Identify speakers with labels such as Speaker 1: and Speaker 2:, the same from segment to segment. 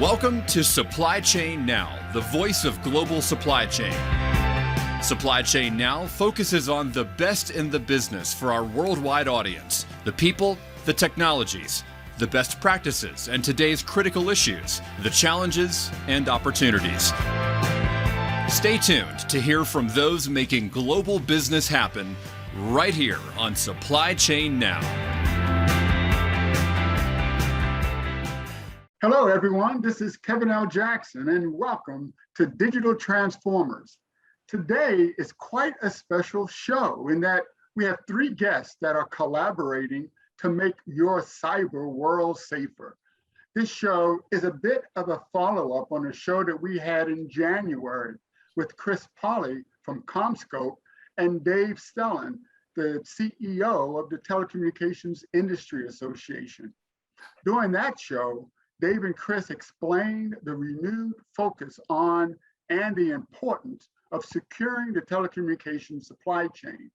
Speaker 1: Welcome to Supply Chain Now, the voice of global supply chain. Supply Chain Now focuses on the best in the business for our worldwide audience, the people, the technologies, the best practices, and today's critical issues, the challenges and opportunities. Stay tuned to hear from those making global business happen right here on Supply Chain Now.
Speaker 2: Hello, everyone. This is Kevin L. Jackson, and welcome to Digital Transformers. Today is quite a special show in that we have three guests that are collaborating to make your cyber world safer. This show is a bit of a follow-up on a show that we had in January with Chris Polly from CommScope and Dave Stellan, the CEO of the Telecommunications Industry Association. During that show, Dave and Chris explained the renewed focus on and the importance of securing the telecommunications supply chain.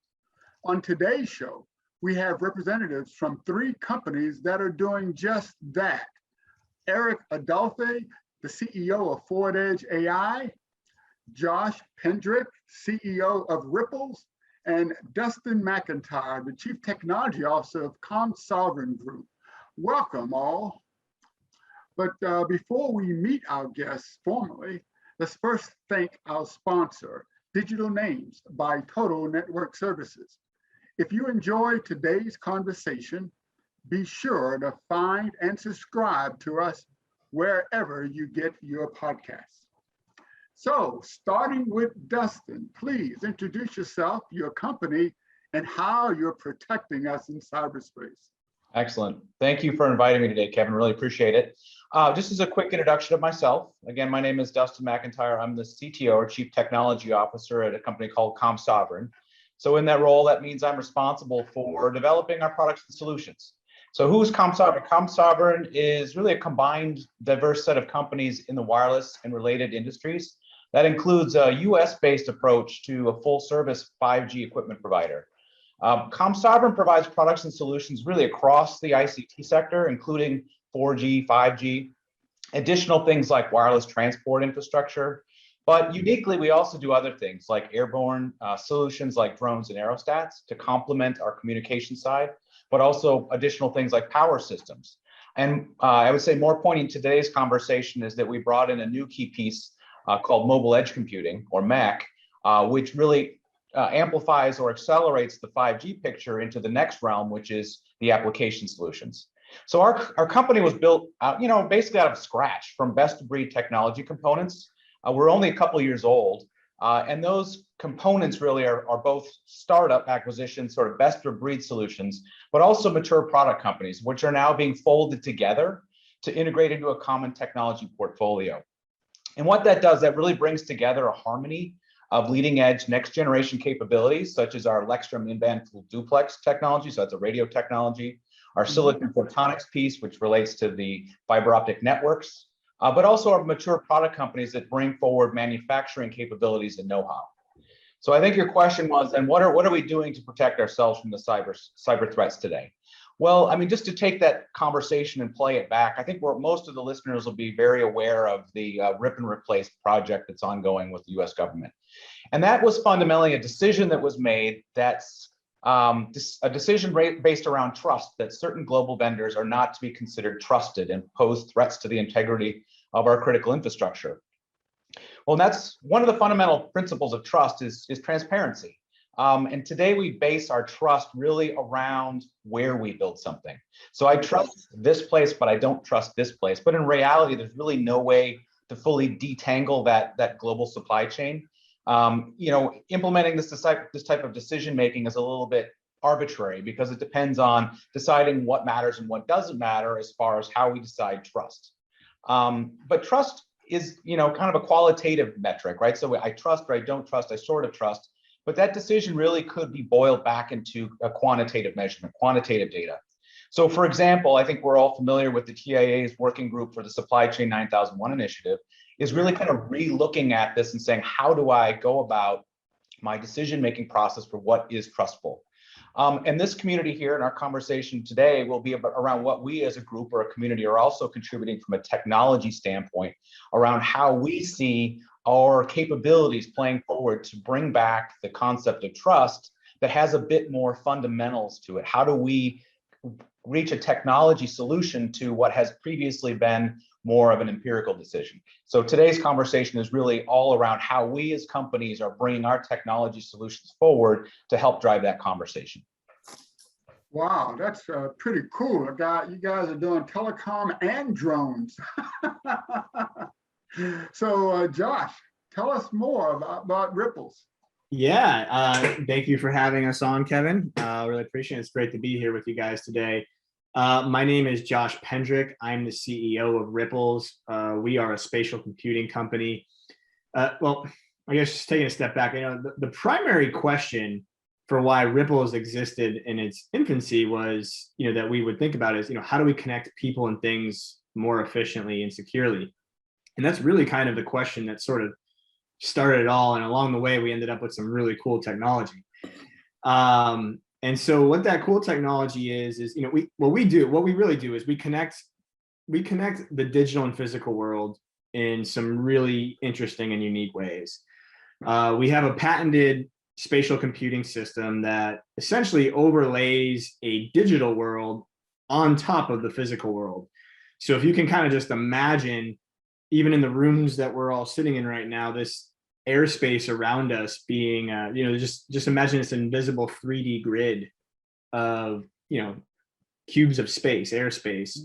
Speaker 2: On today's show, we have representatives from three companies that are doing just that. Eric Adolphe, the CEO of Forward Edge AI, Josh Pendrick, CEO of Ripples, and Dustin McIntire, the Chief Technology Officer of ComSovereign Group. Welcome all. But before we meet our guests formally, let's first thank our sponsor, Digital Names by Total Network Services. If you enjoyed today's conversation, be sure to find and subscribe to us wherever you get your podcasts. So, starting with Dustin, please introduce yourself, your company, and how you're protecting us in cyberspace.
Speaker 3: Excellent. Thank you for inviting me today, Kevin. Really appreciate it. Just as a quick introduction of myself, again, my name is Dustin McIntire. I'm the CTO, or Chief Technology Officer at a company called ComSovereign. So in that role, that means I'm responsible for developing our products and solutions. So who's ComSovereign? ComSovereign is really a combined, diverse set of companies in the wireless and related industries. That includes a US-based approach to a full-service 5G equipment provider. ComSovereign provides products and solutions really across the ICT sector, including 4G, 5G, additional things like wireless transport infrastructure. But uniquely, we also do other things like airborne solutions like drones and aerostats to complement our communication side, but also additional things like power systems. And I would say more pointing to today's conversation is that we brought in a new key piece called mobile edge computing, or MEC, which really amplifies or accelerates the 5G picture into the next realm, which is the application solutions. So our company was built basically out of scratch from best of breed technology components. We're only a couple of years old, and those components really are both startup acquisitions, sort of best of breed solutions, but also mature product companies, which are now being folded together to integrate into a common technology portfolio. And what that does, that really brings together a harmony of leading edge next generation capabilities, such as our Lexstrom in-band full duplex technology, so that's a radio technology, our silicon photonics piece, which relates to the fiber optic networks, but also our mature product companies that bring forward manufacturing capabilities and know-how. So I think your question was, and what are we doing to protect ourselves from the cyber threats today? Well, I mean, just to take that conversation and play it back, I think most of the listeners will be very aware of the rip and replace project that's ongoing with the US government. And that was fundamentally a decision that was made that's a decision based around trust, that certain global vendors are not to be considered trusted and pose threats to the integrity of our critical infrastructure. Well, that's one of the fundamental principles of trust is transparency. And today we base our trust really around where we build something. So I trust this place, but I don't trust this place. But in reality, there's really no way to fully detangle that global supply chain. Implementing this type of decision making is a little bit arbitrary because it depends on deciding what matters and what doesn't matter as far as how we decide trust. But trust is, kind of a qualitative metric, right? So I trust or I don't trust, I sort of trust. But that decision really could be boiled back into a quantitative measurement, quantitative data. So for example, I think we're all familiar with the TIA's working group for the Supply Chain 9001 initiative, is really kind of re-looking at this and saying, how do I go about my decision-making process for what is trustful? And this community here in our conversation today will be around what we as a group or a community are also contributing from a technology standpoint around how we see our capabilities playing forward to bring back the concept of trust that has a bit more fundamentals to it. How do we reach a technology solution to what has previously been more of an empirical decision? So today's conversation is really all around how we as companies are bringing our technology solutions forward to help drive that conversation.
Speaker 2: Wow, that's pretty cool. You guys are doing telecom and drones. So Josh, tell us more about Ripples.
Speaker 4: Yeah, thank you for having us on, Kevin. Really appreciate it. It's great to be here with you guys today. My name is Josh Pendrick. I'm the CEO of Ripples. We are a spatial computing company. Well, I guess just taking a step back, the primary question for why Ripples existed in its infancy was, that we would think about is, how do we connect people and things more efficiently and securely? And that's really kind of the question that sort of started it all. And along the way, we ended up with some really cool technology. And so what that cool technology is what we really do is we connect the digital and physical world in some really interesting and unique ways. We have a patented spatial computing system that essentially overlays a digital world on top of the physical world. So if you can kind of just imagine, even in the rooms that we're all sitting in right now, this airspace around us being, just imagine this invisible 3D grid of, cubes of space, airspace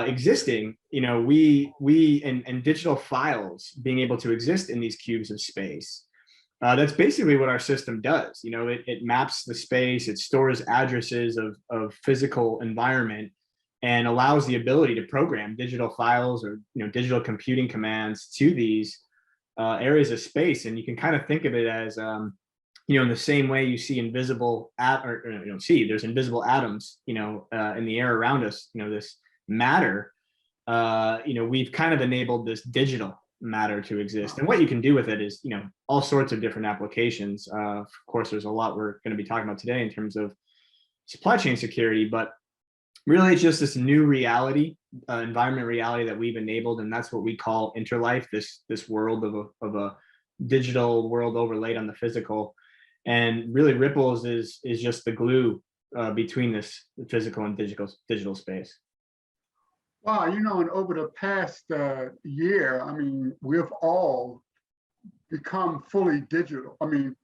Speaker 4: existing, and digital files being able to exist in these cubes of space. That's basically what our system does. It maps the space, it stores addresses of physical environment, and allows the ability to program digital files or digital computing commands to these areas of space. And you can kind of think of it as in the same way you see invisible there's invisible atoms in the air around us, this matter, we've kind of enabled this digital matter to exist. And what you can do with it is all sorts of different applications. Of course, there's a lot we're going to be talking about today in terms of supply chain security, but really it's just this new reality, environment reality that we've enabled, and that's what we call Interlife, this world of a digital world overlaid on the physical. And really Ripples is just the glue between this physical and digital space.
Speaker 2: Wow, and over the past year, we've all become fully digital,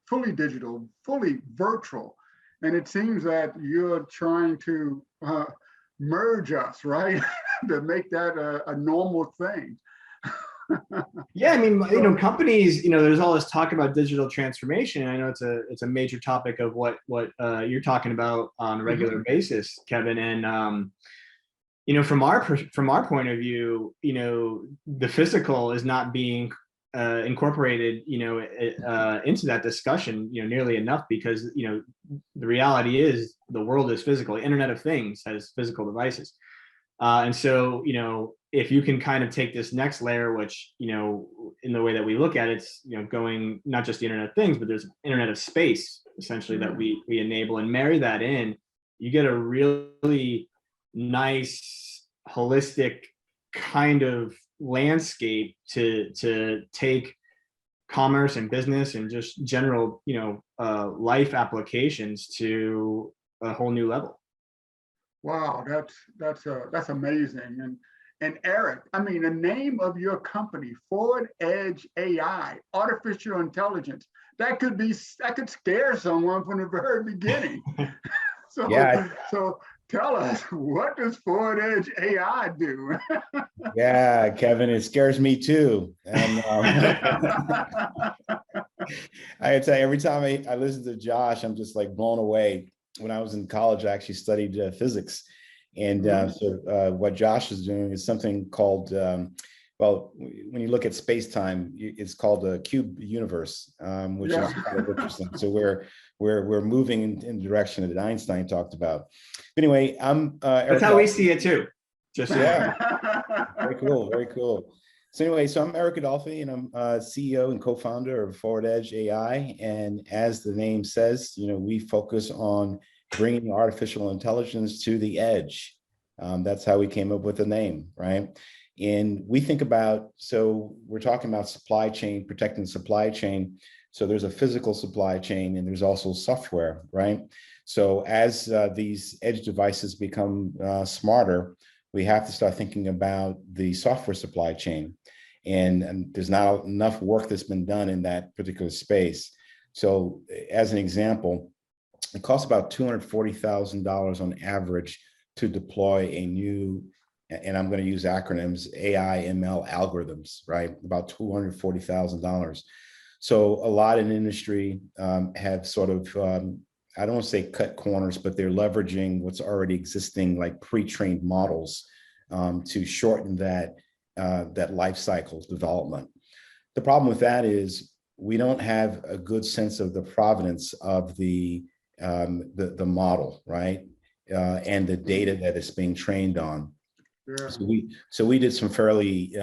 Speaker 2: fully virtual. And it seems that you're trying to merge us, right? To make that a normal thing.
Speaker 4: Yeah, companies, there's all this talk about digital transformation. I know it's a major topic of what you're talking about on a regular basis, Kevin. And from our point of view, the physical is not being incorporated, into that discussion, nearly enough, because the reality is the world is physical. Internet of Things has physical devices, and so if you can kind of take this next layer, which in the way that we look at it, it's going not just the Internet of Things, but there's Internet of Space essentially that we enable, and marry that in, you get a really nice holistic kind of landscape to take commerce and business and just general life applications to a whole new level.
Speaker 2: Wow, that's amazing. And Eric, the name of your company, Forward Edge AI, artificial intelligence, that could scare someone from the very beginning. So tell us, what does Forward Edge AI do?
Speaker 5: Yeah, Kevin, it scares me too. And I tell you, every time I listen to Josh, I'm just like blown away. When I was in college, I actually studied physics. And so what Josh is doing is something called, when you look at space-time, it's called a cube universe, which is kind of interesting. So we're moving in the direction that Einstein talked about. Anyway, I'm
Speaker 4: that's how we see it too.
Speaker 5: Very cool, very cool. So anyway, I'm Eric Adolphe, and I'm CEO and co-founder of Forward Edge AI. And as the name says, we focus on bringing artificial intelligence to the edge. That's how we came up with the name, right? And we think about, so we're talking about supply chain, protecting the supply chain. So there's a physical supply chain and there's also software, right? So as these edge devices become smarter, we have to start thinking about the software supply chain. And there's not enough work that's been done in that particular space. So as an example, it costs about $240,000 on average to deploy a new, and I'm going to use acronyms, AI ML algorithms, right? About $240,000. So a lot in industry have sort of, I don't want to say cut corners, but they're leveraging what's already existing, like pre-trained models to shorten that life cycle development. The problem with that is we don't have a good sense of the provenance of the model, right? And the data that it's being trained on. Yeah. So we did some fairly,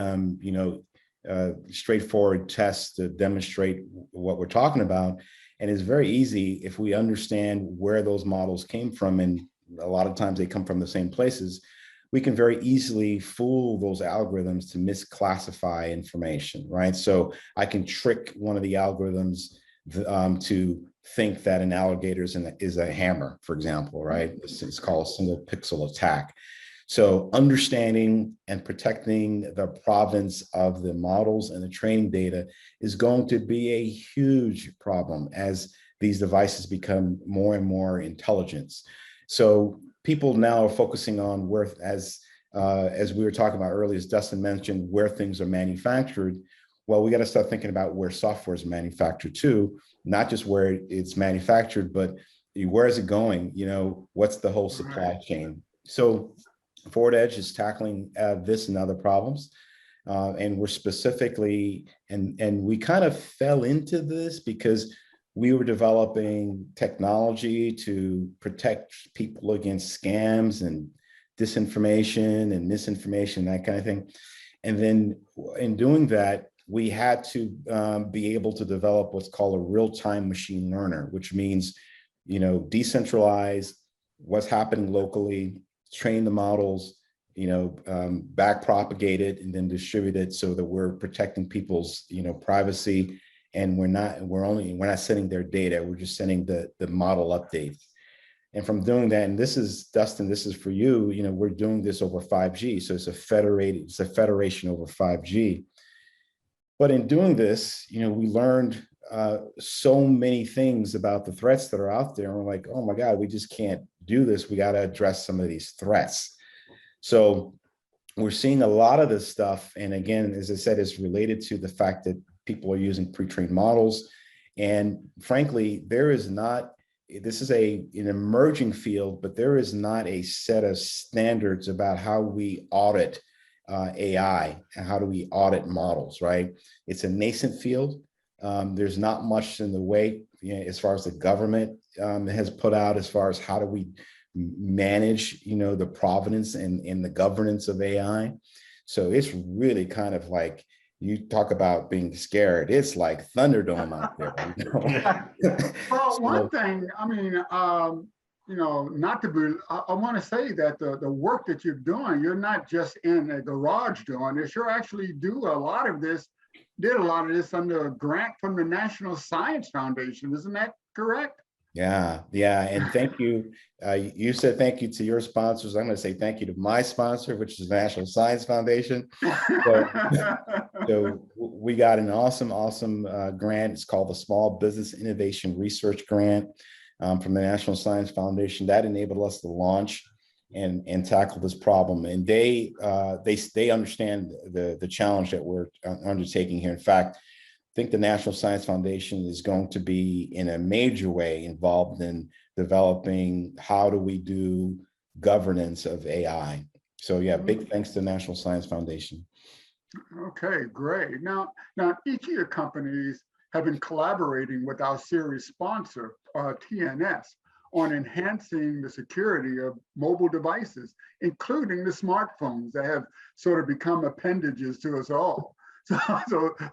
Speaker 5: straightforward tests to demonstrate what we're talking about. And it's very easy if we understand where those models came from, and a lot of times they come from the same places, we can very easily fool those algorithms to misclassify information, right? So I can trick one of the algorithms to think that an alligator is a hammer, for example, right? It's called a single pixel attack. So understanding and protecting the provenance of the models and the training data is going to be a huge problem as these devices become more and more intelligent. So people now are focusing on where, as we were talking about earlier, as Dustin mentioned, where things are manufactured. Well, we got to start thinking about where software is manufactured too, not just where it's manufactured, but where is it going? What's the whole supply chain? So Forward Edge is tackling this and other problems. And we're specifically, and we kind of fell into this because we were developing technology to protect people against scams and disinformation and misinformation, that kind of thing. And then in doing that, we had to be able to develop what's called a real-time machine learner, which means, decentralize what's happening locally, train the models, back propagate it, and then distribute it so that we're protecting people's, privacy. And we're not sending their data, we're just sending the model updates. And from doing that, and this is, Dustin, this is for you, we're doing this over 5G. So it's a federation over 5G. But in doing this, we learned so many things about the threats that are out there. And we're like, oh my God, we just can't do this. We got to address some of these threats. So we're seeing a lot of this stuff. And again, as I said, it's related to the fact that people are using pre-trained models. And frankly, this is an emerging field, but there is not a set of standards about how we audit AI and how do we audit models, right? It's a nascent field. There's not much in the way, as far as the government has put out, as far as how do we manage, the provenance and the governance of AI. So it's really kind of like, you talk about being scared, it's like Thunderdome out there.
Speaker 2: Well, one thing, not to be, I want to say that the work that you're doing, you're not just in a garage doing this, you're actually did a lot of this under a grant from the National Science Foundation. Isn't that correct?
Speaker 5: Yeah. And thank you. You said thank you to your sponsors. I'm going to say thank you to my sponsor, which is the National Science Foundation. So we got an awesome grant. It's called the Small Business Innovation Research Grant from the National Science Foundation. That enabled us to launch and tackle this problem. And they understand the challenge that we're undertaking here. In fact, I think the National Science Foundation is going to be in a major way involved in developing how do we do governance of AI. So yeah, big thanks to the National Science Foundation.
Speaker 2: Okay, great. Now each of your companies have been collaborating with our series sponsor, TNS, on enhancing the security of mobile devices, including the smartphones that have sort of become appendages to us all.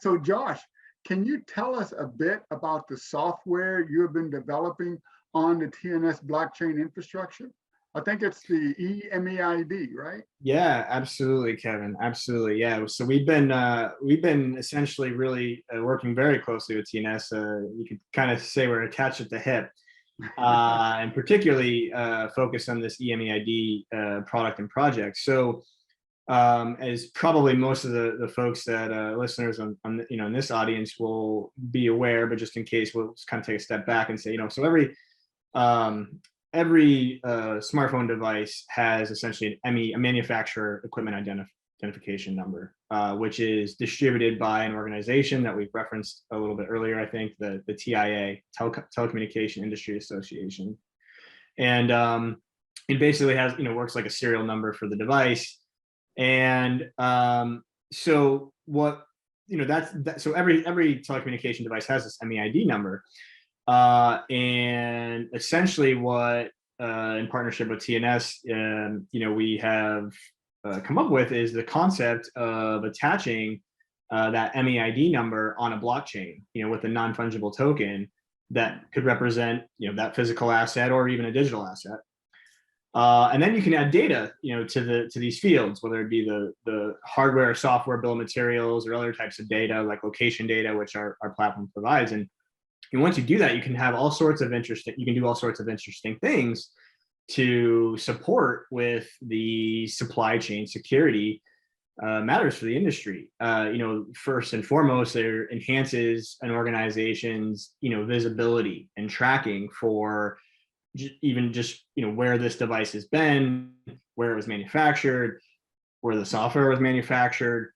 Speaker 2: So Josh, can you tell us a bit about the software you have been developing on the TNS blockchain infrastructure? I think it's the MEID, right?
Speaker 4: Yeah, absolutely, Kevin. Absolutely. Yeah. So we've been essentially really working very closely with TNS. You could kind of say we're attached at the hip, and particularly focused on this MEID product and project. So as probably most of the folks that listeners on in this audience will be aware, but just in case, we'll just kind of take a step back and say, so every smartphone device has essentially a manufacturer equipment identification number, which is distributed by an organization that we've referenced a little bit earlier. I think the TIA, Telecommunication Industry Association, and it basically has works like a serial number for the device. And so what so every telecommunication device has this MEID number. And essentially what in partnership with TNS, we have come up with is the concept of attaching that MEID number on a blockchain, with a non-fungible token that could represent, that physical asset or even a digital asset. And then you can add data, to these fields, whether it be the hardware, software, bill of materials, or other types of data like location data, which our platform provides. And once you do that, you can have all sorts of interesting things to support with the supply chain security matters for the industry. First and foremost, it enhances an organization's, visibility and tracking for even just, where this device has been, where it was manufactured, where the software was manufactured,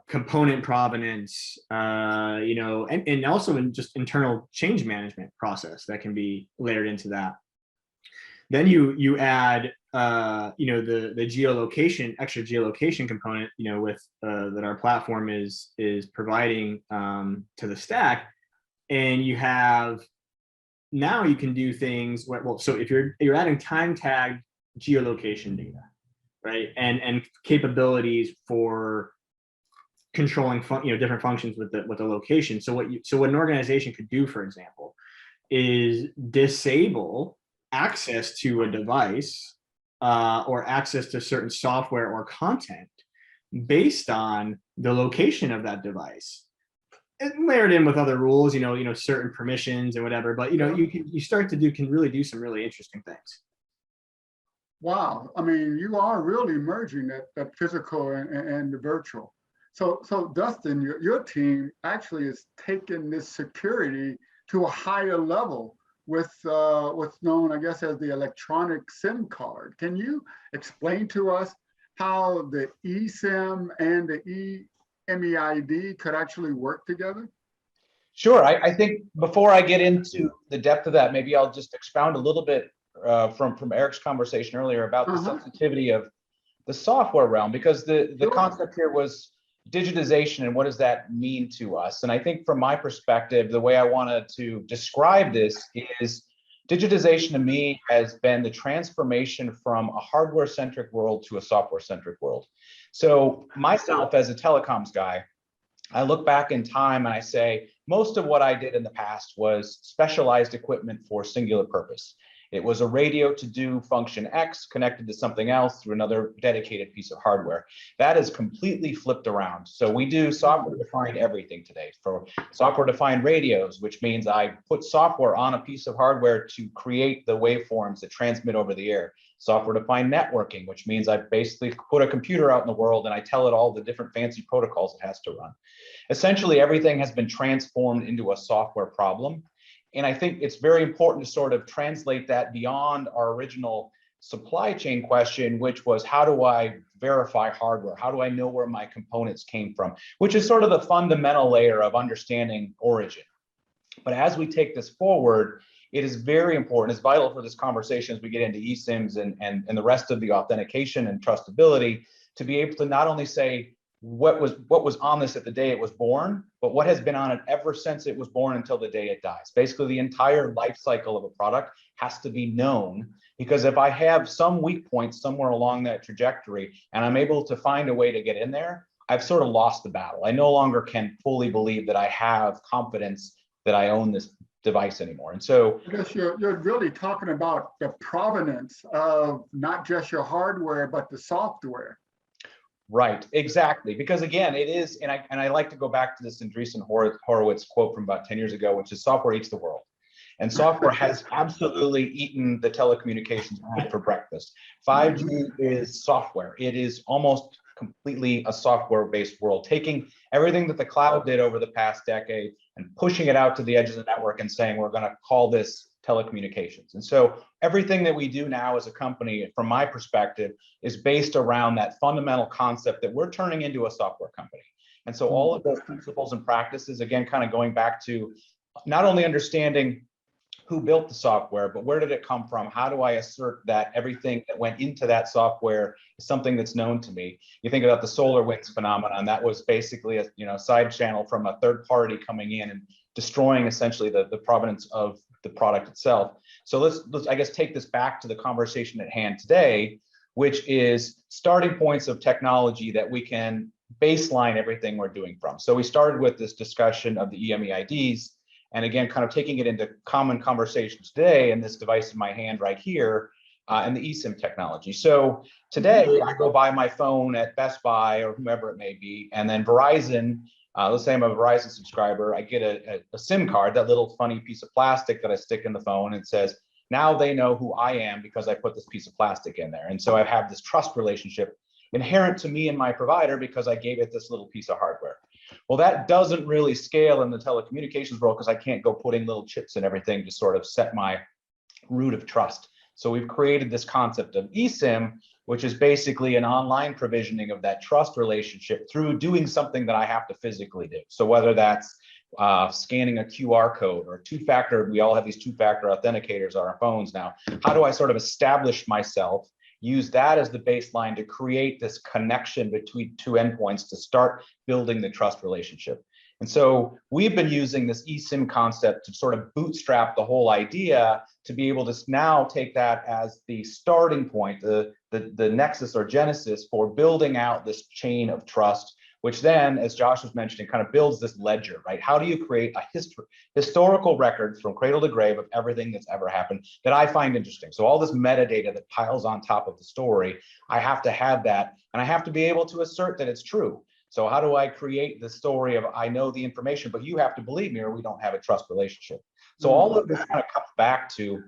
Speaker 4: component provenance, and also in just internal change management process that can be layered into that. Then you add, the geolocation, extra geolocation component, with that our platform is providing to the stack, and you have now you can do things where, so if you're adding time tagged geolocation data, right, and capabilities for controlling different functions with the location. So what an organization could do, for example, is disable access to a device or access to certain software or content based on the location of that device, and layered in with other rules, certain permissions and whatever. But can really do some really interesting things.
Speaker 2: Wow, I mean, you are really merging that physical and the virtual. So Dustin, your team actually is taking this security to a higher level with what's known, I guess, as the electronic SIM card. Can you explain to us how the eSIM and the MEID could actually work together?
Speaker 3: Sure. I think before I get into the depth of that, maybe I'll just expound a little bit from Eric's conversation earlier about the sensitivity of the software realm, because the concept here was digitization and what does that mean to us. And I think from my perspective, the way I wanted to describe this is digitization to me has been the transformation from a hardware-centric world to a software-centric world. So myself as a telecoms guy, I look back in time and I say, most of what I did in the past was specialized equipment for singular purpose. It was a radio to do function X connected to something else through another dedicated piece of hardware. That is completely flipped around. So we do software-defined everything today. For software-defined radios, which means I put software on a piece of hardware to create the waveforms that transmit over the air. Software-defined networking, which means I basically put a computer out in the world and I tell it all the different fancy protocols it has to run. Essentially, everything has been transformed into a software problem. And I think it's very important to sort of translate that beyond our original supply chain question, which was how do I verify hardware? How do I know where my components came from? Which is sort of the fundamental layer of understanding origin. But as we take this forward, it is very important, it's vital for this conversation as we get into eSIMs and the rest of the authentication and trustability, to be able to not only say what was on this at the day it was born, but what has been on it ever since it was born until the day it dies. Basically, the entire life cycle of a product has to be known, because if I have some weak points somewhere along that trajectory and I'm able to find a way to get in there, I've sort of lost the battle. I no longer can fully believe that I have confidence that I own this device anymore. And so
Speaker 2: I guess you're really talking about the provenance of not just your hardware, but the software.
Speaker 3: right, exactly. Because again, it is, and I like to go back to this Andreessen Horowitz quote from about 10 years ago, which is software eats the world. And software has absolutely eaten the telecommunications world for breakfast. 5G is software. It is almost completely a software-based world, taking everything that the cloud did over the past decade and pushing it out to the edge of the network and saying, we're going to call this telecommunications. And so everything that we do now as a company, from my perspective, is based around that fundamental concept that we're turning into a software company. And so all of those principles and practices, again, kind of going back to not only understanding who built the software, but where did it come from? How do I assert that everything that went into that software is something that's known to me? You think about the SolarWinds phenomenon. That was basically a side channel from a third party coming in and destroying essentially the provenance of the product itself. So let's I guess take this back to the conversation at hand today, which is starting points of technology that we can baseline everything we're doing from. So we started with this discussion of the MEIDs. And again, kind of taking it into common conversations today, and this device in my hand right here, and the eSIM technology. So today I go buy my phone at Best Buy or whomever it may be, and then Verizon, let's say I'm a Verizon subscriber, I get a SIM card, that little funny piece of plastic that I stick in the phone, and it says, now they know who I am because I put this piece of plastic in there. And so I have this trust relationship inherent to me and my provider because I gave it this little piece of hardware. Well, that doesn't really scale in the telecommunications world because I can't go putting little chips and everything to sort of set my root of trust. So we've created this concept of eSIM, which is basically an online provisioning of that trust relationship through doing something that I have to physically do. So whether that's scanning a QR code or two-factor, we all have these two-factor authenticators on our phones now. How do I sort of establish myself, use that as the baseline to create this connection between two endpoints to start building the trust relationship? And so we've been using this eSIM concept to sort of bootstrap the whole idea to be able to now take that as the starting point, the nexus or genesis for building out this chain of trust, which then, as Josh was mentioning, kind of builds this ledger, right? How do you create a historical record from cradle to grave of everything that's ever happened that I find interesting? So all this metadata that piles on top of the story, I have to have that, and I have to be able to assert that it's true. So how do I create the story of, I know the information, but you have to believe me or we don't have a trust relationship? So all of this kind of comes back to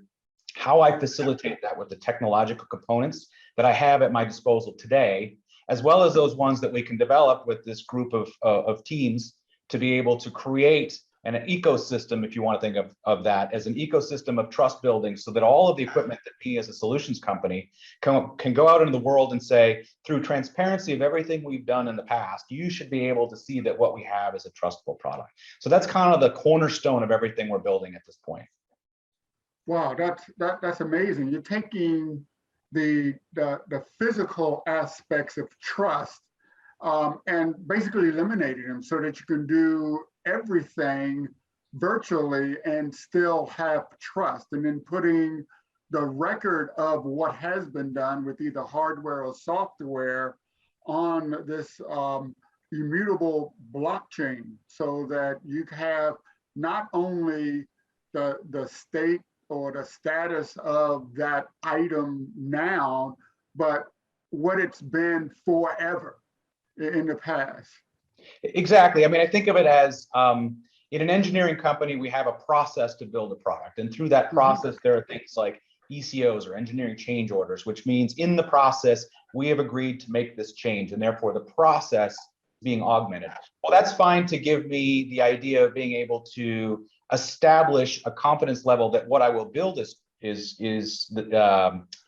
Speaker 3: how I facilitate that with the technological components that I have at my disposal today, as well as those ones that we can develop with this group of teams to be able to create an ecosystem, if you want to think of that as an ecosystem of trust building, so that all of the equipment that we as a solutions company can go out into the world and say, through transparency of everything we've done in the past, you should be able to see that what we have is a trustable product. So that's kind of the cornerstone of everything we're building at this point.
Speaker 2: Wow, that's amazing. You're taking the physical aspects of trust and basically eliminating them so that you can do everything virtually and still have trust, and then putting the record of what has been done with either hardware or software on this immutable blockchain, so that you have not only the state or the status of that item now, but what it's been forever in the past.
Speaker 3: Exactly. I mean, I think of it as in an engineering company, we have a process to build a product. And through that process, there are things like ECOs or engineering change orders, which means in the process, we have agreed to make this change, and therefore the process being augmented. Well, that's fine to give me the idea of being able to establish a confidence level that what I will build is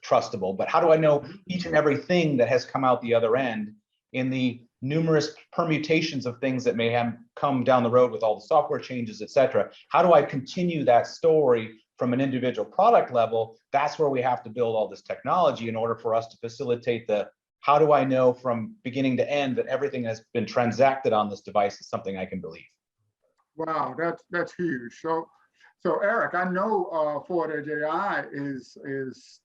Speaker 3: trustable. But how do I know each and everything that has come out the other end in the numerous permutations of things that may have come down the road with all the software changes, et cetera? How do I continue that story from an individual product level? That's where we have to build all this technology in order for us to facilitate the, how do I know from beginning to end that everything has been transacted on this device is something I can believe.
Speaker 2: Wow, that's huge. So Eric, I know Forward Edge AI is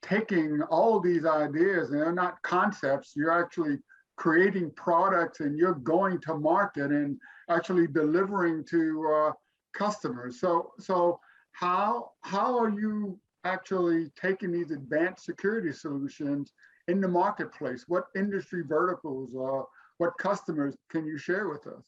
Speaker 2: taking all these ideas, and they're not concepts. You're actually creating products, and you're going to market and actually delivering to customers. So how are you actually taking these advanced security solutions in the marketplace? What industry verticals or what customers can you share with us?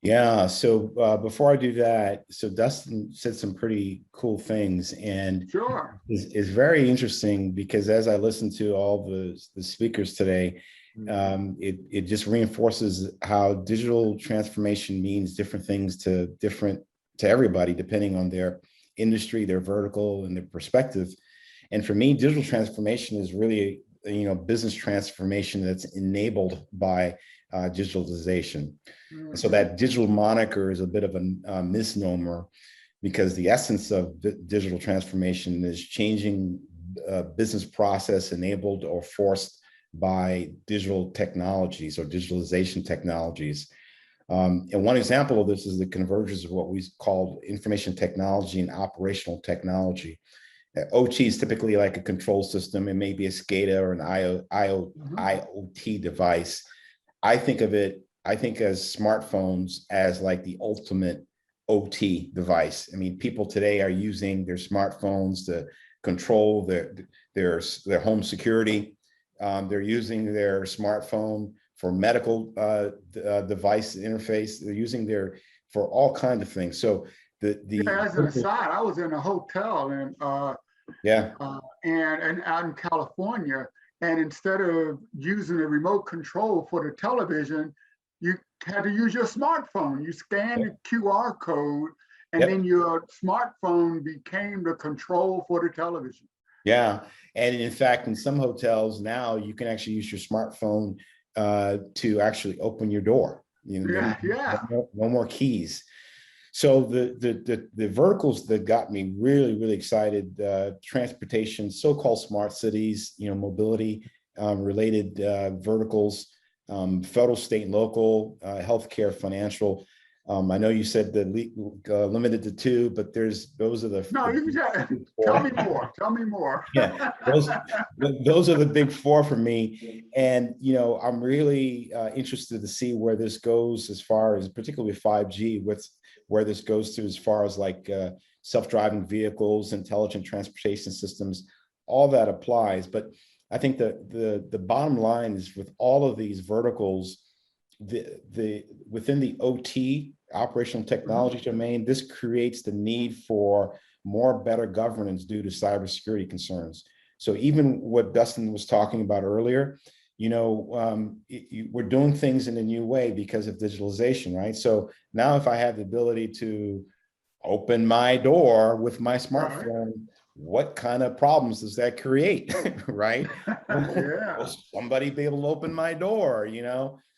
Speaker 5: Yeah, so before I do that, so Dustin said some pretty cool things, and
Speaker 2: Sure.
Speaker 5: is very interesting because as I listen to all the speakers today, it just reinforces how digital transformation means different things to everybody, depending on their industry, their vertical, and their perspective. And for me, digital transformation is really, business transformation that's enabled by digitalization. And so that digital moniker is a bit of a misnomer, because the essence of digital transformation is changing business process enabled or forced by digital technologies or digitalization technologies. And one example of this is the convergence of what we call information technology and operational technology. OT is typically like a control system. It may be a SCADA or an IoT device. I think as smartphones as like the ultimate OT device. I mean, people today are using their smartphones to control their home security. They're using their smartphone for medical device interface. They're using for all kinds of things. So
Speaker 2: as an aside, I was in a hotel and out in California, and instead of using a remote control for the television, you had to use your smartphone. You scanned the QR code, and then your smartphone became the control for the television.
Speaker 5: Yeah, and in fact, in some hotels now, you can actually use your smartphone to actually open your door. No more keys. So the verticals that got me really, really excited: transportation, so-called smart cities, mobility related verticals, federal, state, and local, healthcare, financial. I know you said the limited to two, but those are the.
Speaker 2: No, you can tell me more. Tell me more.
Speaker 5: Yeah, those are the big four for me, and I'm really interested to see where this goes, as far as particularly with 5G, where this goes to as far as like self-driving vehicles, intelligent transportation systems, all that applies. But I think the bottom line is, with all of these verticals, within the OT, operational technology domain, this creates the need for better governance due to cybersecurity concerns. So even what Dustin was talking about earlier, we're doing things in a new way because of digitalization, right? So now if I have the ability to open my door with my smartphone, what kind of problems does that create, right? Will somebody be able to open my door,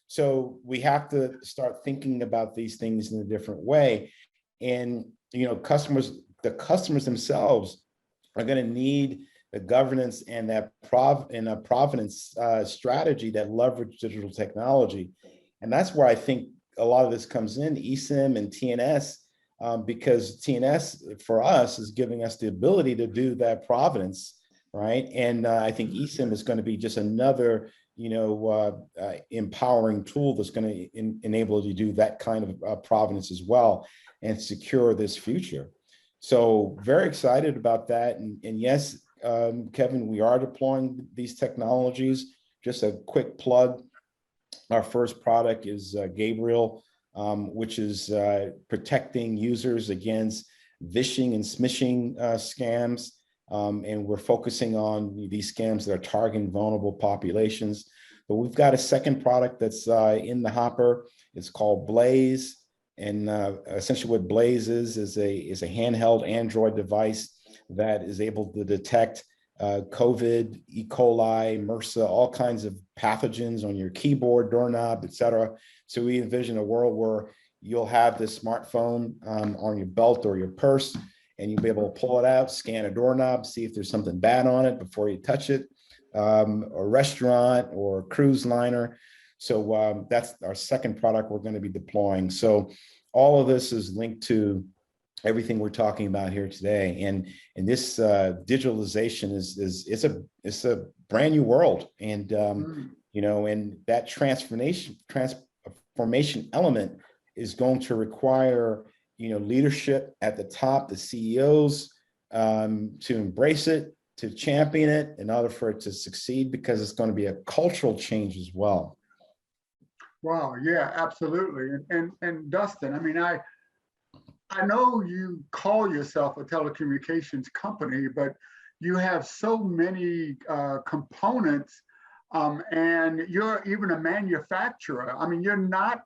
Speaker 5: So we have to start thinking about these things in a different way. And, the customers themselves are going to need the governance and a provenance strategy that leverage digital technology. And that's where I think a lot of this comes in, eSIM and TNS, because TNS for us is giving us the ability to do that provenance, right? And I think eSIM is going to be just another empowering tool that's going to enable you to do that kind of provenance as well and secure this future. So very excited about that. And yes, Kevin, we are deploying these technologies. Just a quick plug. Our first product is Gabriel, which is protecting users against vishing and smishing scams. And we're focusing on these scams that are targeting vulnerable populations. But we've got a second product that's in the hopper. It's called Blaze. And essentially what Blaze is a handheld Android device that is able to detect COVID, E. coli, MRSA, all kinds of pathogens on your keyboard, doorknob, et cetera. So we envision a world where you'll have this smartphone on your belt or your purse, and you'll be able to pull it out, scan a doorknob, see if there's something bad on it before you touch it, a restaurant or a cruise liner. So that's our second product we're going to be deploying. So all of this is linked to everything we're talking about here today. And this digitalization is a brand new world. And, and that transformation element is going to require leadership at the top, the CEOs, to embrace it, to champion it in order for it to succeed, because it's going to be a cultural change as well.
Speaker 2: Wow, yeah, absolutely. And Dustin, I mean, I know you call yourself a telecommunications company, but you have so many components, and you're even a manufacturer. I mean, you're not,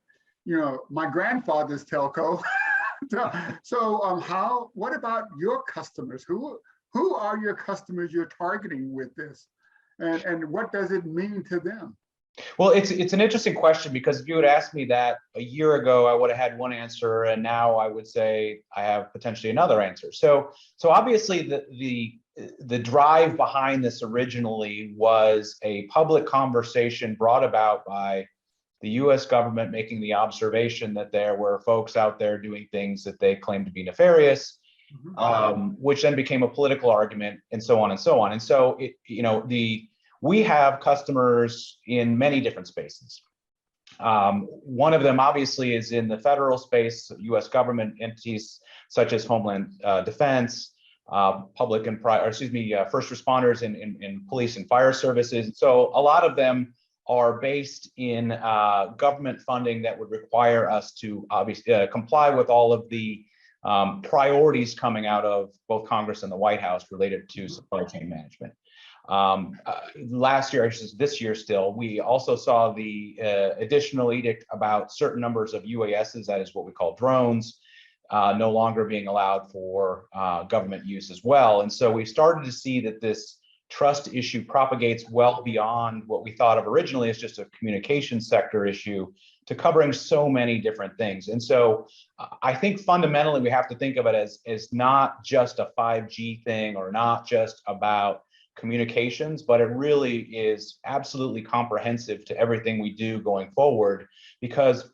Speaker 2: my grandfather's telco. So what about your customers? Who are your customers you're targeting with this? And what does it mean to them?
Speaker 3: Well, it's an interesting question, because if you had asked me that a year ago, I would have had one answer, and now I would say I have potentially another answer. So obviously the drive behind this originally was a public conversation brought about by the US government making the observation that there were folks out there doing things that they claimed to be nefarious, which then became a political argument, and so on and so on. And so we have customers in many different spaces. One of them obviously is in the federal space, US government entities such as Homeland Defense, public and first responders in police and fire services. So a lot of them are based in government funding that would require us to obviously comply with all of the priorities coming out of both Congress and the White House related to supply chain management. Last year, this year still, we also saw the additional edict about certain numbers of UASs, that is what we call drones, no longer being allowed for government use as well. And so we started to see that this trust issue propagates well beyond what we thought of originally as just a communications sector issue to covering so many different things. And so I think fundamentally we have to think of it as not just a 5G thing or not just about communications, but it really is absolutely comprehensive to everything we do going forward, because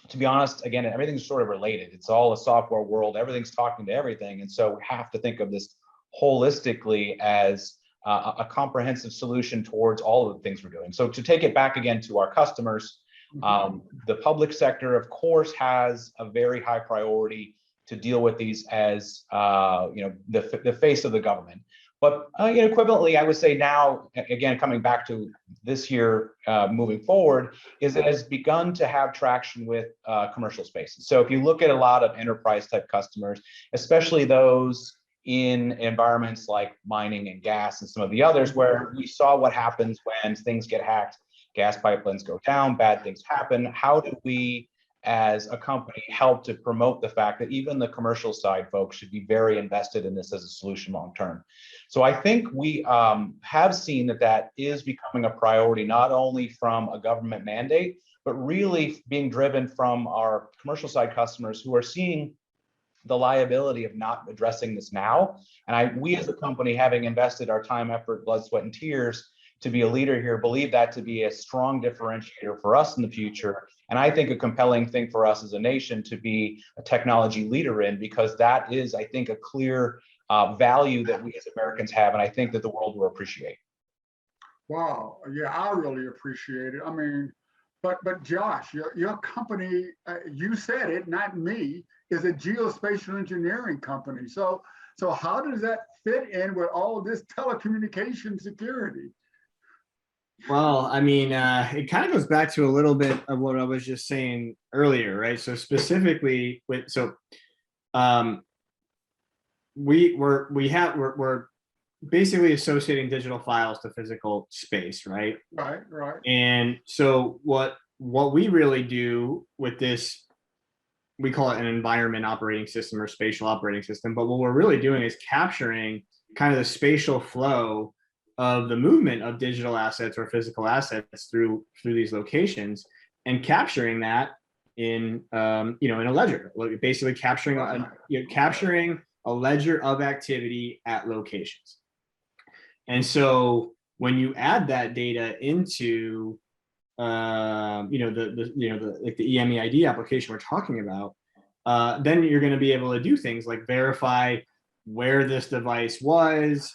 Speaker 3: to be honest, again, everything's sort of related. It's all a software world, everything's talking to everything. And so we have to think of this holistically as a comprehensive solution towards all of the things we're doing. So to take it back again to our customers, the public sector, of course, has a very high priority to deal with these as the face of the government. But equivalently, I would say now, again, coming back to this year, moving forward, is it has begun to have traction with commercial spaces. So if you look at a lot of enterprise type customers, especially those in environments like mining and gas and some of the others, where we saw what happens when things get hacked, gas pipelines go down, bad things happen. How do we, as a company, help to promote the fact that even the commercial side folks should be very invested in this as a solution long term? So I think we have seen that is becoming a priority, not only from a government mandate, but really being driven from our commercial side customers who are seeing the liability of not addressing this now. And we as a company, having invested our time, effort, blood, sweat, and tears to be a leader here, believe that to be a strong differentiator for us in the future. And I think a compelling thing for us as a nation to be a technology leader in, because that is, I think, a clear value that we as Americans have, and I think that the world will appreciate.
Speaker 2: Wow, yeah, I really appreciate it. I mean, but Josh, your company, you said it, not me, is a geospatial engineering company. So how does that fit in with all of this telecommunication security?
Speaker 4: Well, I mean, it kind of goes back to a little bit of what I was just saying earlier, right? So specifically we're basically associating digital files to physical space, right?
Speaker 2: Right.
Speaker 4: And so what we really do with this, we call it an environment operating system or spatial operating system, but what we're really doing is capturing kind of the spatial flow of the movement of digital assets or physical assets through these locations, and capturing that in in a ledger, basically capturing a ledger of activity at locations. And so when you add that data into the MEID application we're talking about, then you're going to be able to do things like verify where this device was,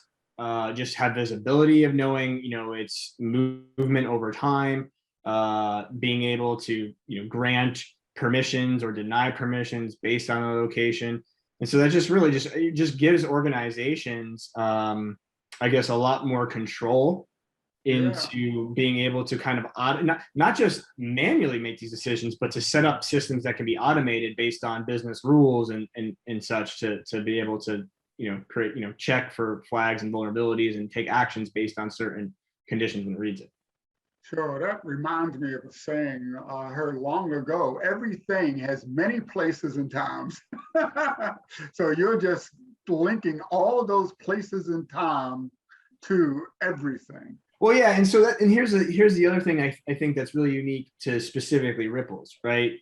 Speaker 4: just have visibility of knowing its movement over time, being able to grant permissions or deny permissions based on a location. And so that just really just gives organizations, I guess, a lot more control into being able to kind of not just manually make these decisions, but to set up systems that can be automated based on business rules and such to be able to, create, check for flags and vulnerabilities and take actions based on certain conditions when it reads it.
Speaker 2: Sure, that reminds me of a saying I heard long ago: everything has many places and times. So you're just linking all of those places and time to everything.
Speaker 4: Well, yeah, and so here's the other thing I think that's really unique to specifically Ripples, right?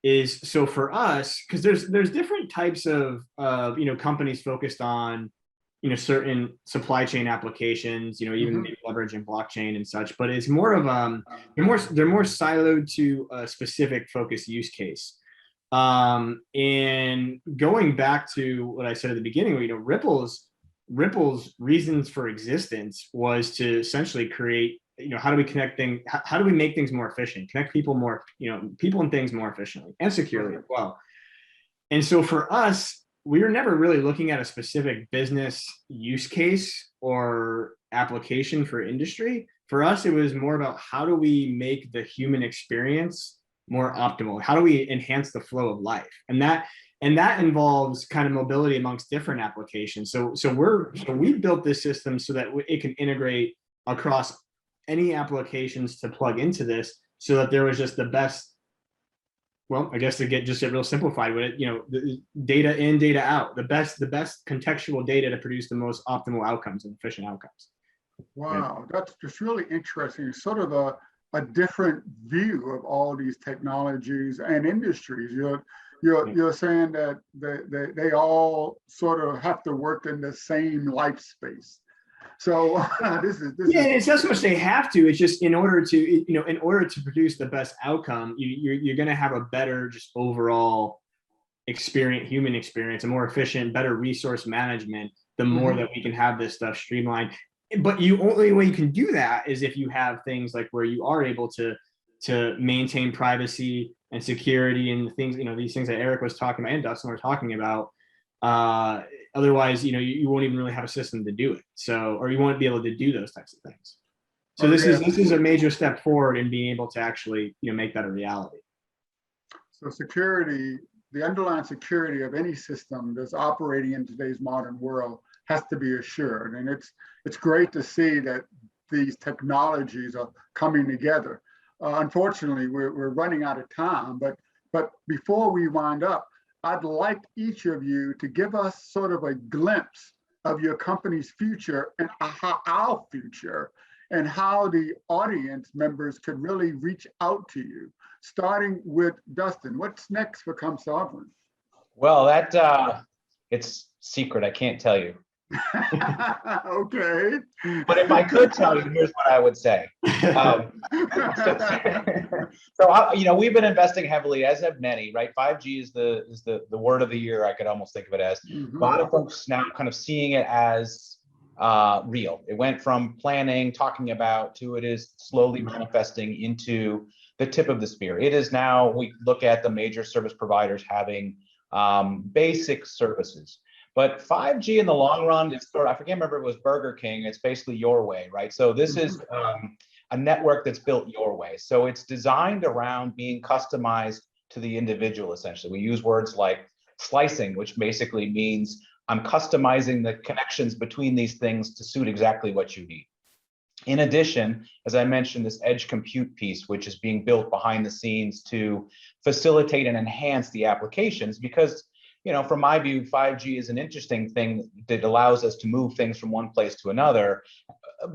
Speaker 4: Is so for us, because there's different types of companies focused on certain supply chain applications, even maybe leveraging blockchain and such, but it's more of they're more siloed to a specific focus use case. And going back to what I said at the beginning, Ripple's reasons for existence was to essentially create, how do we connect things, how do we make things more efficient, connect people more, people and things more efficiently and securely as well. And so for us, we were never really looking at a specific business use case or application for industry. For us, it was more about how do we make the human experience more optimal? How do we enhance the flow of life? And that involves kind of mobility amongst different applications. So we built this system so that it can integrate across any applications to plug into this, so that there was just the best. Well, I guess to get real simplified with it, the data in, data out, the best contextual data to produce the most optimal outcomes and efficient outcomes.
Speaker 2: Wow, that's just really interesting. Sort of a different view of all these technologies and industries. You're saying that they all sort of have to work in the same life space. So this is
Speaker 4: it's not so much they have to. It's just in order to produce the best outcome, you're going to have a better just overall human experience, a more efficient, better resource management. The more that we can have this stuff streamlined. But only way you can do that is if you have things like where you are able to maintain privacy and security and things, these things that Eric was talking about and Dustin were talking about. Otherwise, you won't even really have a system to do it. So, or you won't be able to do those types of things. So this is a major step forward in being able to actually, make that a reality.
Speaker 2: So security, the underlying security of any system that's operating in today's modern world has to be assured. And it's great to see that these technologies are coming together. Unfortunately, we're running out of time, but before we wind up, I'd like each of you to give us sort of a glimpse of your company's future and how our future, and how the audience members could really reach out to you. Starting with Dustin, what's next for ComSovereign?
Speaker 3: Well, it's secret. I can't tell you.
Speaker 2: Okay.
Speaker 3: But if I could tell you, here's what I would say. We've been investing heavily, as have many, right? 5G is the word of the year. I could almost think of it as. A lot of folks now kind of seeing it as real. It went from planning, talking about, to it is slowly manifesting into the tip of the spear. It is now, we look at the major service providers having basic services. But 5G in the long run, I can't remember if it was Burger King, it's basically your way, right? So this is a network that's built your way. So it's designed around being customized to the individual, essentially. We use words like slicing, which basically means I'm customizing the connections between these things to suit exactly what you need. In addition, as I mentioned, this edge compute piece, which is being built behind the scenes to facilitate and enhance the applications, because from my view, 5G is an interesting thing that allows us to move things from one place to another.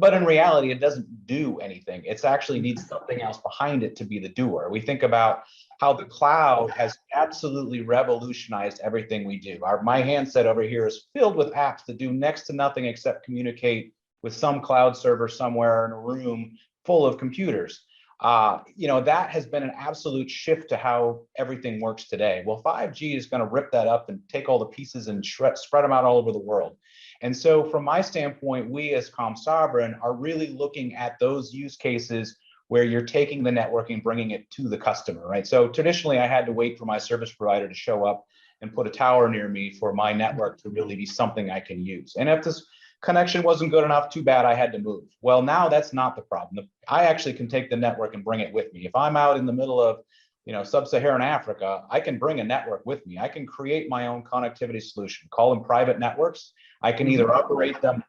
Speaker 3: But in reality, it doesn't do anything. It actually needs something else behind it to be the doer. We think about how the cloud has absolutely revolutionized everything we do. My handset over here is filled with apps that do next to nothing except communicate with some cloud server somewhere in a room full of computers. That has been an absolute shift to how everything works today. Well, 5G is going to rip that up and take all the pieces and spread them out all over the world. And so from my standpoint, we as ComSovereign are really looking at those use cases where you're taking the network and bringing it to the customer, right? So traditionally, I had to wait for my service provider to show up and put a tower near me for my network to really be something I can use. And if this connection wasn't good enough, too bad, I had to move. Well, now that's not the problem. I actually can take the network and bring it with me. If I'm out in the middle of, sub-Saharan Africa, I can bring a network with me. I can create my own connectivity solution, call them private networks. I can either operate them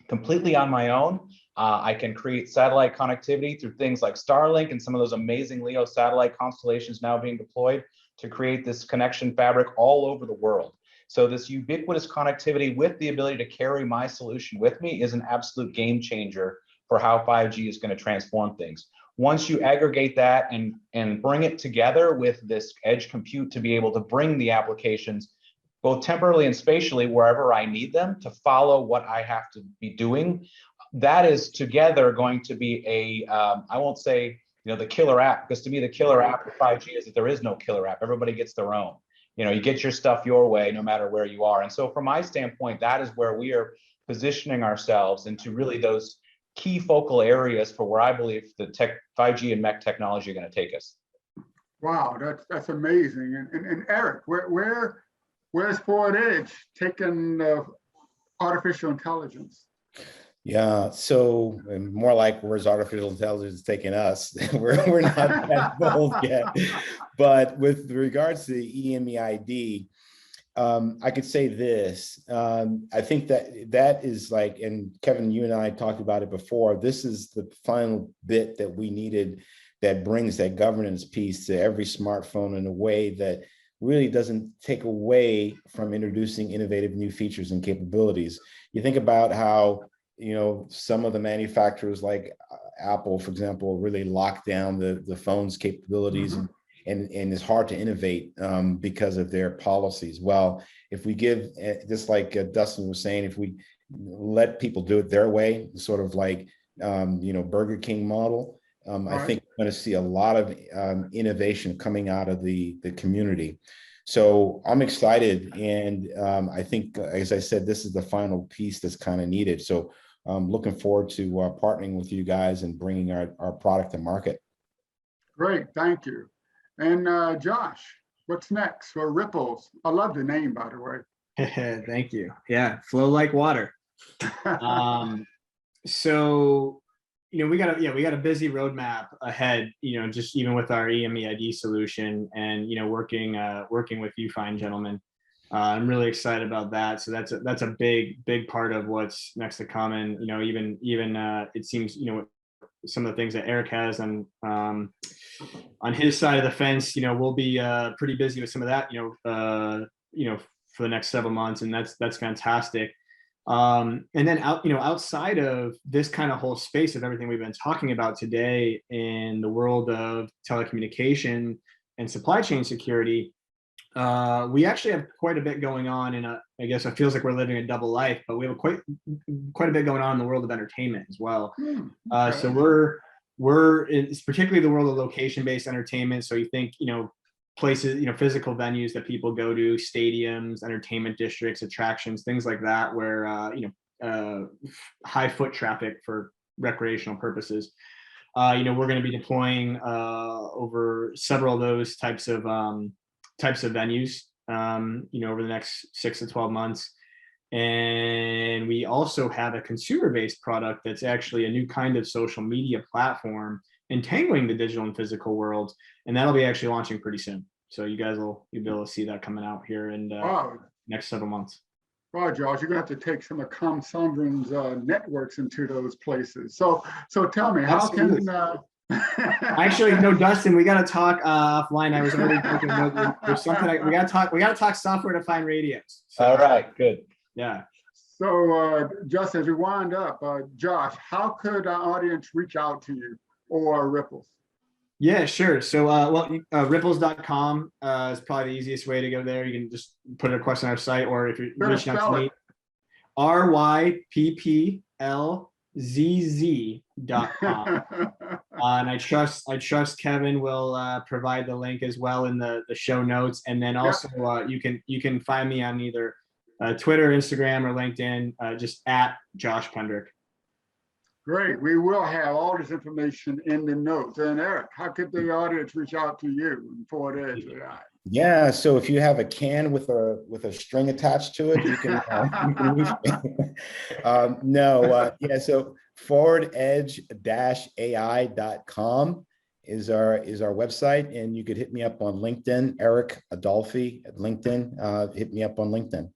Speaker 3: completely on my own. I can create satellite connectivity through things like Starlink and some of those amazing LEO satellite constellations now being deployed to create this connection fabric all over the world. So this ubiquitous connectivity with the ability to carry my solution with me is an absolute game changer for how 5G is going to transform things. Once you aggregate that and bring it together with this edge compute to be able to bring the applications both temporally and spatially wherever I need them to follow what I have to be doing, that is together going to be I won't say the killer app, because to me the killer app for 5G is that there is no killer app. Everybody gets their own. You get your stuff your way no matter where you are. And so from my standpoint, that is where we are positioning ourselves into really those key focal areas for where I believe the 5G and MEC technology are going to take us.
Speaker 2: Wow, that's amazing. And Eric, where's Forward Edge taking artificial intelligence?
Speaker 5: Yeah, so more like where's artificial intelligence taking us? we're not that bold yet. But with regards to the MEID, I could say this. I think that is like, and Kevin, you and I talked about it before, this is the final bit that we needed that brings that governance piece to every smartphone in a way that really doesn't take away from introducing innovative new features and capabilities. You think about how some of the manufacturers like Apple, for example, really lock down the phone's capabilities and it's hard to innovate because of their policies. Well, if we give, just like Dustin was saying, if we let people do it their way, sort of like, Burger King model, I think we're going to see a lot of innovation coming out of the community. So I'm excited. And I think, as I said, this is the final piece that's kind of needed. So I'm looking forward to partnering with you guys and bringing our product to market.
Speaker 2: Great, thank you. And Josh, what's next for Ripples? I love the name, by the way.
Speaker 4: Thank you. Yeah, flow like water. So, we got a busy roadmap ahead. Just even with our MEID solution, and working with you fine gentlemen. I'm really excited about that. So that's a big part of what's next to come. And even it seems some of the things that Eric has on his side of the fence, we'll be pretty busy with some of that, for the next several months, and that's fantastic. And then outside of this kind of whole space of everything we've been talking about today in the world of telecommunication and supply chain security, we actually have quite a bit going on, and I guess it feels like we're living a double life, but we have quite a bit going on in the world of entertainment as well. So it's particularly the world of location-based entertainment. So you think, places, physical venues that people go to, stadiums, entertainment districts, attractions, things like that, where high foot traffic for recreational purposes. We're going to be deploying over several of those types of venues, over the next 6 to 12 months. And we also have a consumer-based product that's actually a new kind of social media platform entangling the digital and physical worlds, and that'll be actually launching pretty soon. So you'll be able to see that coming out here in next several months.
Speaker 2: Wow, Josh, you're gonna have to take some of ComSovereign's networks into those places. So tell me, how
Speaker 4: Absolutely.
Speaker 2: can
Speaker 4: Actually, no, Dustin, we got to talk offline. I was already thinking there's something we got to talk software-defined radios. So,
Speaker 3: all right, good.
Speaker 4: Yeah.
Speaker 2: So just as we wind up, Josh, how could our audience reach out to you or Ripples?
Speaker 4: Yeah, sure. So, ripples.com is probably the easiest way to go there. You can just put a request on our site, or if you're reaching out to me, rypplzz.com. And I trust Kevin will provide the link as well in the show notes. And then also you can find me on either Twitter, Instagram, or LinkedIn, just at Josh Pendrick.
Speaker 2: Great. We will have all this information in the notes. And Eric, how could the audience reach out to you and forward it to that?
Speaker 5: Yeah, so if you have a can with a string attached to it, you can reach me. Yeah, so forwardedge-ai.com is our website, and you could hit me up on LinkedIn, Eric Adolphe at LinkedIn. Hit me up on LinkedIn.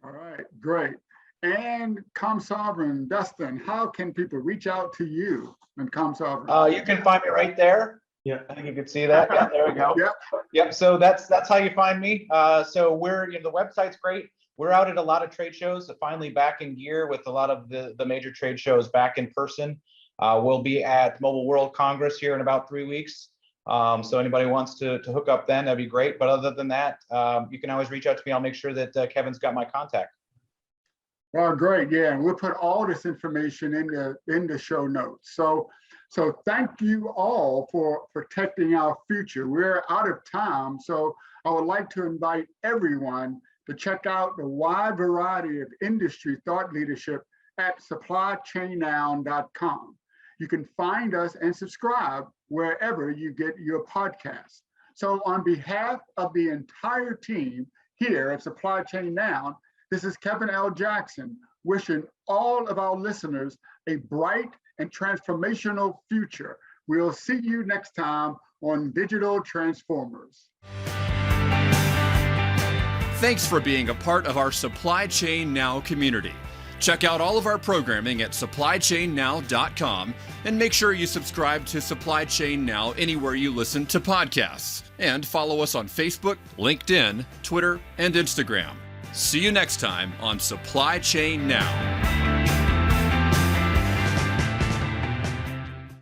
Speaker 2: All right, great. And ComSovereign, Dustin, how can people reach out to you and ComSovereign?
Speaker 3: You can find me right there.
Speaker 4: Yeah.
Speaker 3: I think you can see that. Yeah, there we go. Yep. So that's how you find me. So we're, the website's great. We're out at a lot of trade shows, finally back in gear with a lot of the major trade shows back in person. We'll be at Mobile World Congress here in about 3 weeks. So anybody wants to hook up then, that'd be great. But other than that, you can always reach out to me. I'll make sure that Kevin's got my contact.
Speaker 2: Well, great. Yeah, and we'll put all this information in the show notes. So thank you all for protecting our future. We're out of time, so I would like to invite everyone to check out the wide variety of industry thought leadership at supplychainnow.com. You can find us and subscribe wherever you get your podcasts. So on behalf of the entire team here at Supply Chain Now, this is Kevin L. Jackson, wishing all of our listeners a bright and transformational future. We'll see you next time on Digital Transformers.
Speaker 1: Thanks for being a part of our Supply Chain Now community. Check out all of our programming at supplychainnow.com and make sure you subscribe to Supply Chain Now anywhere you listen to podcasts. And follow us on Facebook, LinkedIn, Twitter, and Instagram. See you next time on Supply Chain Now.